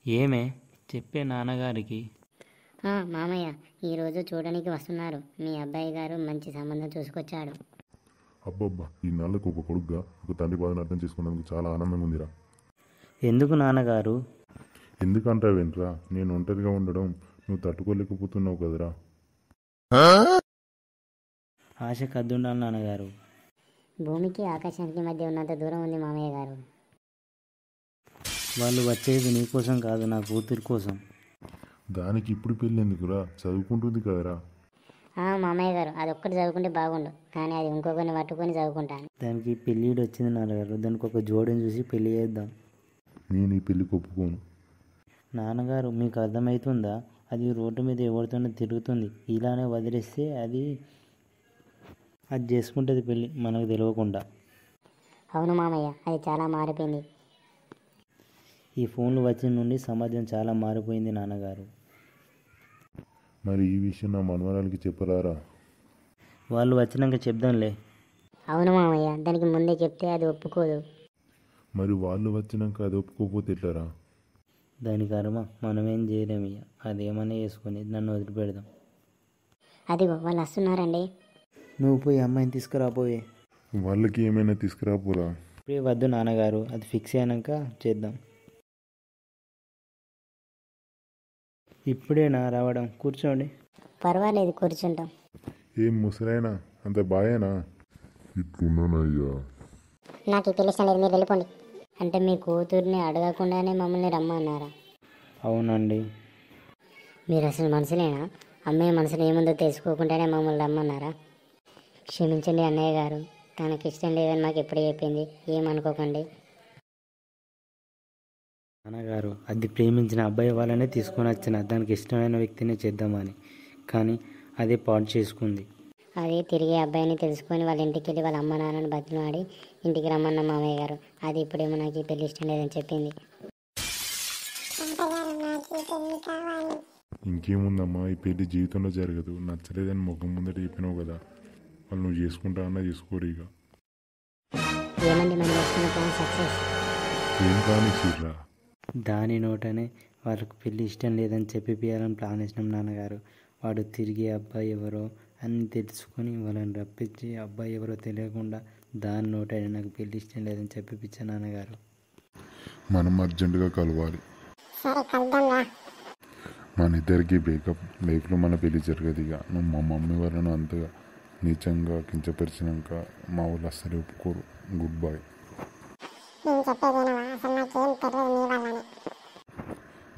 ఏమే చెప్పే నాన్నగారికి. మామయ్య, ఈరోజు చూడడానికి వస్తున్నారు. మీ అబ్బాయి గారు మంచి సంబంధం చూసుకొచ్చాడు. అబ్బబ్బా, ఈ నాళ్ళకు ఒక కొడుగ్గా ఒక తండ్రి బాధను అర్థం చేసుకున్నందుకు చాలా ఆనందంగా ఉందిరా. ఎందుకు నాన్నగారు? ఎందుకంటావేంట్రా, నేను ఒంటరిగా ఉండడం నువ్వు తట్టుకోలేకపోతున్నావు కదరా. ఆశ కద్దుండాలి నాన్నగారు. భూమికి ఆకాశానికి మధ్య ఉన్నంత దూరం ఉంది మామయ్య గారు. వాళ్ళు వచ్చేది నీకోసం కాదు, నా కూతురి కోసం. దానికి ఇప్పుడు పెళ్ళి ఎందుకురా, చదువుకుంటుంది కదరా. మామయ్య గారు, అది ఒక్కటి చదువుకుంటే బాగుండు, కానీ అది ఇంకొకరిని పట్టుకొని చదువుకుంటాను. దానికి పెళ్ళిడు వచ్చింది నాన్నగారు. దానికి ఒక జోడిని చూసి పెళ్లి చేద్దాం. నేను ఈ పెళ్ళికి ఒప్పుకోను. నాన్నగారు, మీకు అర్థమవుతుందా? అది రోడ్డు మీద ఎవరితోనో తిరుగుతుంది. ఇలానే వదిలేస్తే అది చేసుకుంటుంది పెళ్ళి, మనకు తెలియకుండా. అవును మామయ్య, అది చాలా మారిపోయింది. ఈ ఫోన్లు వచ్చిన నుండి సమాజం చాలా మారిపోయింది నాన్నగారు. మరి ఈ విషయం నా మనవరాలకి చెప్పరారా. వాళ్ళు వచ్చినాక చెప్దాంలే. అవును మామయ్య, దానికి ముందే చెప్తే అది ఒప్పుకోదు. మరి వాళ్ళు వచ్చినాక అది ఒప్పుకోకపోతే ఎట్లరా. దాని కర్మ, మనమేం చేయలేము. ఇక అదేమన్నా చేసుకొని నన్ను వదిలిపెడదాం. అదిగో వాళ్ళు వస్తున్నారండి. నువ్వు పోయి అమ్మాయిని తీసుకురాపోయే. వాళ్ళకి ఏమైనా తీసుకురాపోరా. ఇప్పుడే వద్దు నాన్నగారు, అది ఫిక్స్ అయినాక చేద్దాం. ఇప్పుడేనా రావడం? కూర్చోండి. పర్వాలేదు, కూర్చుంటాం. ఏం ముసలైనా అంత బాయేనా? ఇట్లున్నానయ్యా. నాకు ఈ పెళ్లి ఇష్టం లేదు, మీరు వెళ్ళిపోండి. అంటే మీ కూతుర్ని అడగకుండానే మమ్మల్ని రమ్మన్నారా? అవునండి. మీరు అసలు మనుషులేనా? అమ్మాయి మనసులో ఏముందో తెలుసుకోకుండానే మమ్మల్ని రమ్మన్నారా? క్షమించండి అన్నయ్య గారు, తనకి ఇష్టం లేదని మాకు ఎప్పుడు చెప్పింది, ఏమనుకోకండి. నాన్నగారు, అది ప్రేమించిన అబ్బాయి వాళ్ళనే తీసుకొని వచ్చిన, దానికి ఇష్టమైన వ్యక్తినే చేద్దామని, కానీ అదే పాటు చేసుకుంది. అది తిరిగి అబ్బాయిని తెలుసుకొని వాళ్ళ ఇంటికి వెళ్ళి వాళ్ళ అమ్మ నాన్నని బతిమాడి ఇంటికి రమ్మన్న మామయ్య గారు. అది ఇప్పుడేమో నాకు ఈ పెళ్లి ఇష్టం లేదని చెప్పింది. ఇంకేముందమ్మా, ఈ పెళ్లి జీవితంలో జరగదు. నచ్చలేదని ముఖం ముందట చెప్పినావు కదా, వాళ్ళు నువ్వు చేసుకుంటా అన్నా చేసుకోరు. ఇక ఏమండి, మనం చేసుకున్న ప్లాన్ సక్సెస్. ఏం కానిచ్చిర్రా. దాని నోటనే వాళ్ళకు పెళ్ళి ఇష్టం లేదని చెప్పిపియాలని ప్లాన్ వేసినాం నాన్నగారు. వాడు తిరిగి అబ్బాయి ఎవరో అన్నీ తెలుసుకొని వాళ్ళని రప్పించి, అబ్బాయి ఎవరో తెలియకుండా దాని నోటనే నాకు పెళ్ళి ఇష్టం లేదని చెప్పిపించా నాన్నగారు. మనం అర్జెంటుగా కలవాలి. మన ఇద్దరికి బ్రేకప్. లైఫ్లో మన పెళ్లి జరగదు. ఇక నువ్వు మా మమ్మీ వాళ్ళను అంతగా నీచంగా కించపరిచినాక మా వాళ్ళు అస్సలు ఒప్పుకోరు. Good bye.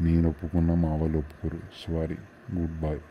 నేను ఒప్పుకున్నా, మా వాళ్ళు ఒప్పుకోరు. Sorry, good bye.